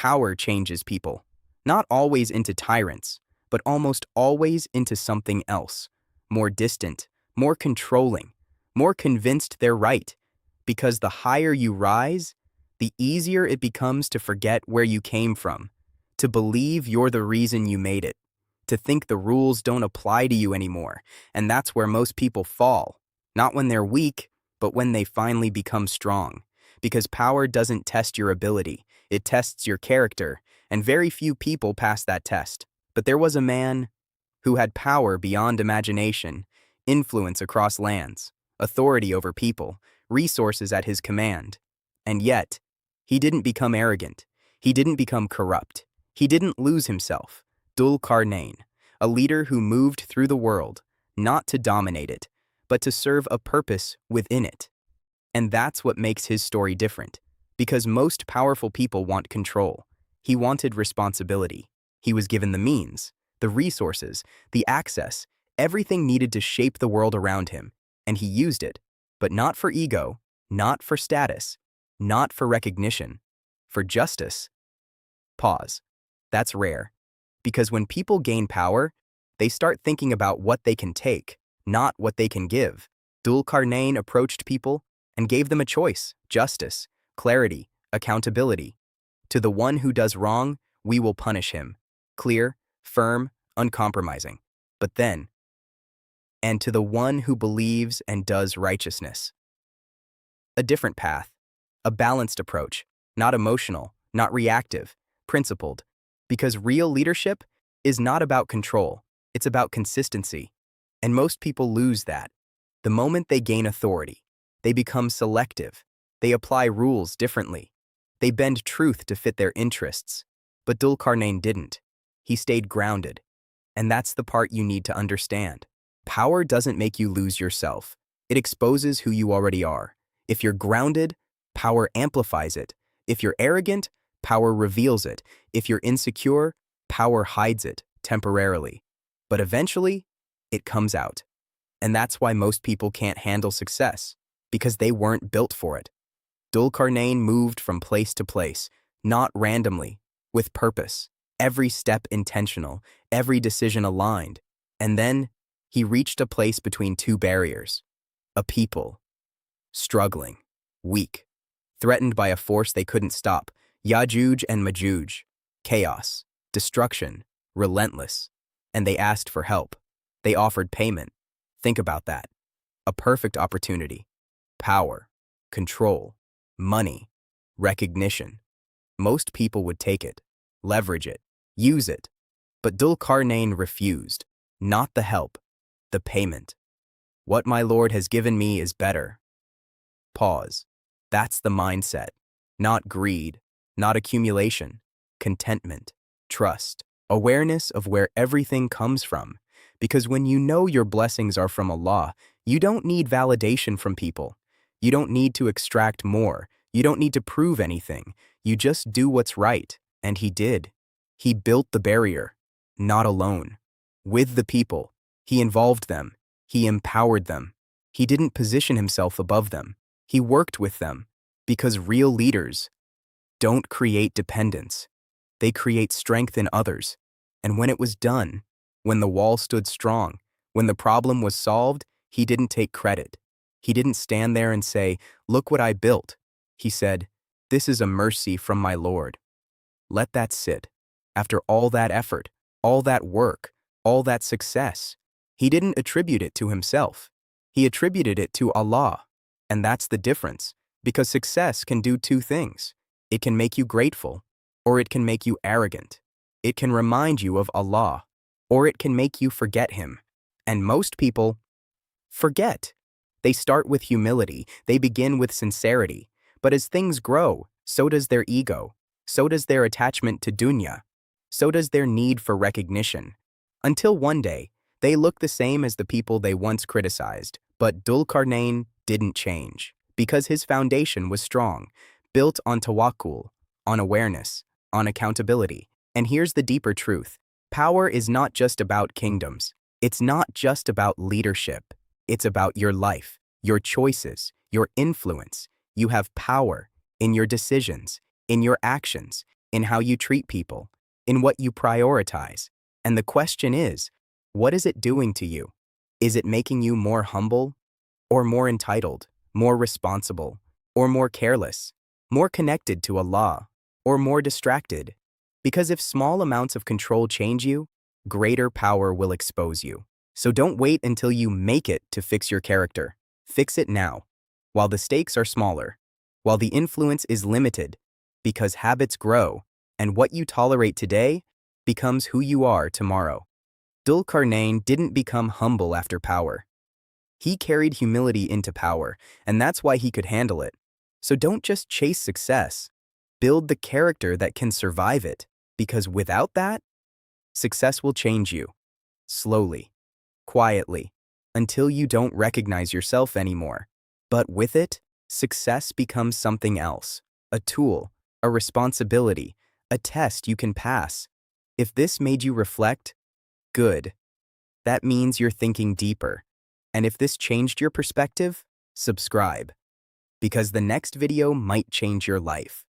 Power changes people, not always into tyrants, but almost always into something else, more distant, more controlling, more convinced they're right, because the higher you rise, the easier it becomes to forget where you came from, to believe you're the reason you made it, to think the rules don't apply to you anymore, and that's where most people fall, not when they're weak, but when they finally become strong. Because power doesn't test your ability, it tests your character, and very few people pass that test. But there was a man who had power beyond imagination, influence across lands, authority over people, resources at his command. And yet, he didn't become arrogant. He didn't become corrupt. He didn't lose himself. Dhul-Qarnayn, a leader who moved through the world, not to dominate it, but to serve a purpose within it. And that's what makes his story different, because most powerful people want control. He wanted responsibility. He was given the means, the resources, the access, everything needed to shape the world around him, and he used it, but not for ego, not for status, not for recognition, for justice. Pause. That's rare, because when people gain power, they start thinking about what they can take, not what they can give. Dhul-Qarnayn approached people and gave them a choice: justice, clarity, accountability. To the one who does wrong, we will punish him. Clear, firm, uncompromising. But then, and to the one who believes and does righteousness. A different path, a balanced approach, not emotional, not reactive, principled. Because real leadership is not about control, it's about consistency. And most people lose that. The moment they gain authority, they become selective. They apply rules differently. They bend truth to fit their interests. But Dhul-Qarnayn didn't. He stayed grounded. And that's the part you need to understand. Power doesn't make you lose yourself. It exposes who you already are. If you're grounded, power amplifies it. If you're arrogant, power reveals it. If you're insecure, power hides it temporarily. But eventually, it comes out. And that's why most people can't handle success, because they weren't built for it. Dhul-Qarnayn moved from place to place, not randomly, with purpose, every step intentional, every decision aligned. And then, he reached a place between two barriers. A people, struggling, weak, threatened by a force they couldn't stop, Ya'juj and Ma'juj, chaos, destruction, relentless. And they asked for help. They offered payment. Think about that. A perfect opportunity. Power, control, money, recognition. Most people would take it, leverage it, use it. But Dhul-Qarnayn refused. Not the help, the payment. What my Lord has given me is better. Pause. That's the mindset. Not greed, not accumulation. Contentment, trust, awareness of where everything comes from. Because when you know your blessings are from Allah, you don't need validation from people. You don't need to extract more. You don't need to prove anything. You just do what's right. And he did. He built the barrier, not alone. With the people, he involved them. He empowered them. He didn't position himself above them. He worked with them. Because real leaders don't create dependence. They create strength in others. And when it was done, when the wall stood strong, when the problem was solved, he didn't take credit. He didn't stand there and say, "Look what I built." He said, "This is a mercy from my Lord." Let that sit. After all that effort, all that work, all that success, he didn't attribute it to himself. He attributed it to Allah. And that's the difference, because success can do two things. It can make you grateful, or it can make you arrogant. It can remind you of Allah, or it can make you forget Him. And most people forget. They start with humility, they begin with sincerity. But as things grow, so does their ego, so does their attachment to dunya, so does their need for recognition. Until one day, they look the same as the people they once criticized. But Dhul-Qarnayn didn't change, because his foundation was strong, built on tawakkul, on awareness, on accountability. And here's the deeper truth. Power is not just about kingdoms. It's not just about leadership. It's about your life, your choices, your influence. You have power in your decisions, in your actions, in how you treat people, in what you prioritize. And the question is, what is it doing to you? Is it making you more humble, or more entitled, more responsible, or more careless, more connected to Allah, or more distracted? Because if small amounts of control change you, greater power will expose you. So don't wait until you make it to fix your character. Fix it now, while the stakes are smaller, while the influence is limited, because habits grow, and what you tolerate today becomes who you are tomorrow. Dhul-Qarnayn didn't become humble after power. He carried humility into power, and that's why he could handle it. So don't just chase success. Build the character that can survive it, because without that, success will change you. Slowly, quietly, until you don't recognize yourself anymore. But with it, success becomes something else, a tool, a responsibility, a test you can pass. If this made you reflect, good. That means you're thinking deeper. And if this changed your perspective, subscribe. Because the next video might change your life.